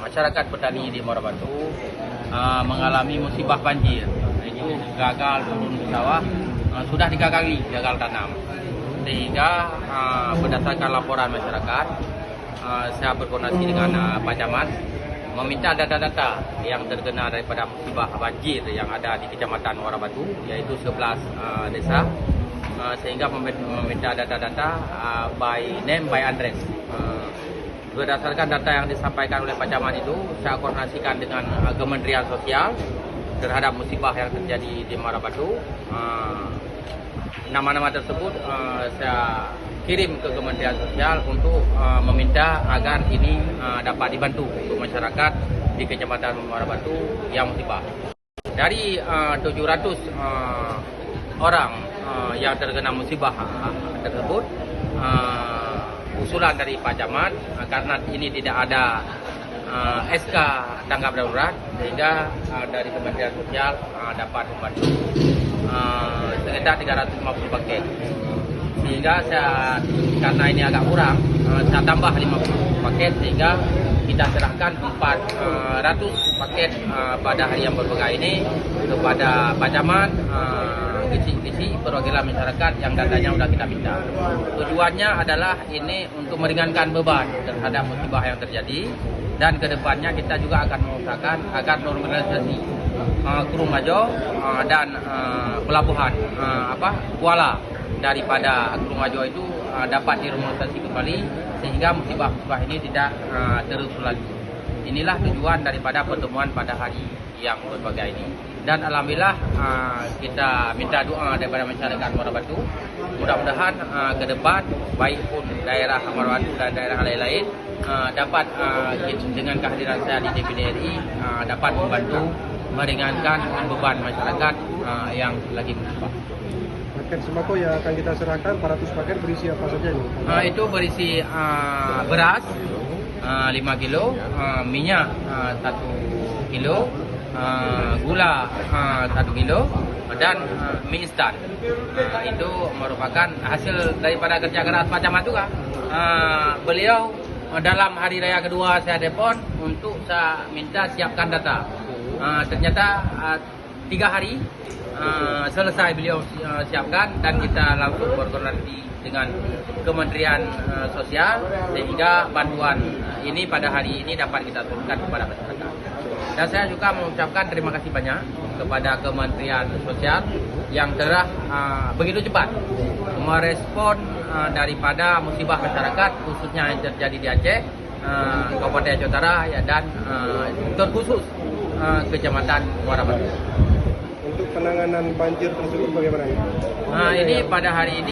masyarakat petani di Muara Batu mengalami musibah banjir. Itu gagal turun ke sawah, sudah 3 kali gagal tanam. Sehingga berdasarkan laporan masyarakat, saya berkoordinasi dengan Pak Camat meminta data-data yang terkena daripada musibah banjir yang ada di Kecamatan Muara Batu, yaitu 11 desa, sehingga meminta data-data by name, by address. Berdasarkan data yang disampaikan oleh Pak Camat itu, saya koordinasikan dengan Kementerian Sosial terhadap musibah yang terjadi di Muara Batu. Nama-nama tersebut saya kirim ke Kementerian Sosial untuk meminta agar ini dapat dibantu untuk masyarakat di Kecamatan Muara Batu yang musibah. Dari 700 orang yang terkena musibah tersebut, usulan dari Pak Camat karena ini tidak ada SK tanggap darurat, sehingga dari Kementerian Sosial dapat membantu sekitar 350 paket. Sehingga karena ini agak kurang, saya tambah 50 paket, sehingga kita serahkan 400 paket pada hari yang berbagai ini kepada Pak Camat, kisi perwakilan masyarakat yang datanya sudah kita minta. Tujuannya adalah ini untuk meringankan beban terhadap musibah yang terjadi, dan kedepannya kita juga akan mengusahakan agar normalisasi Kurung Ajo dan pelabuhan Kuala daripada Kurung Ajo itu dapat dinormalisasi kembali, sehingga musibah-musibah ini tidak terulang lagi. Inilah tujuan daripada pertemuan pada hari yang berbagai ini. Dan alhamdulillah kita minta doa daripada masyarakat Muara Batu. Mudah-mudahan ke depan baik pun daerah Muara Batu dan daerah lain-lain dapat dengan kehadiran saya di DPD RI dapat membantu meringankan beban masyarakat yang lagi musibah. Paket sembako yang akan kita serahkan 400 paket berisi apa saja ini? Itu berisi beras 5 kilo, minyak 1 kilo, gula 1 kilo, dan mie instan. Itu merupakan hasil daripada kerja keras Pak Camat juga. Beliau dalam hari raya kedua saya telepon untuk saya minta siapkan data. Ternyata 3 hari selesai beliau siapkan, dan kita langsung berkoordinasi dengan Kementerian Sosial, sehingga bantuan ini pada hari ini dapat kita turunkan kepada masyarakat. Dan saya juga mengucapkan terima kasih banyak kepada Kementerian Sosial yang telah begitu cepat merespon daripada musibah masyarakat, khususnya yang terjadi di Aceh, Kabupaten Aceh Utara, dan terkhusus Kecamatan Muara Batu. Untuk penanganan banjir tersebut bagaimana? Ini pada hari ini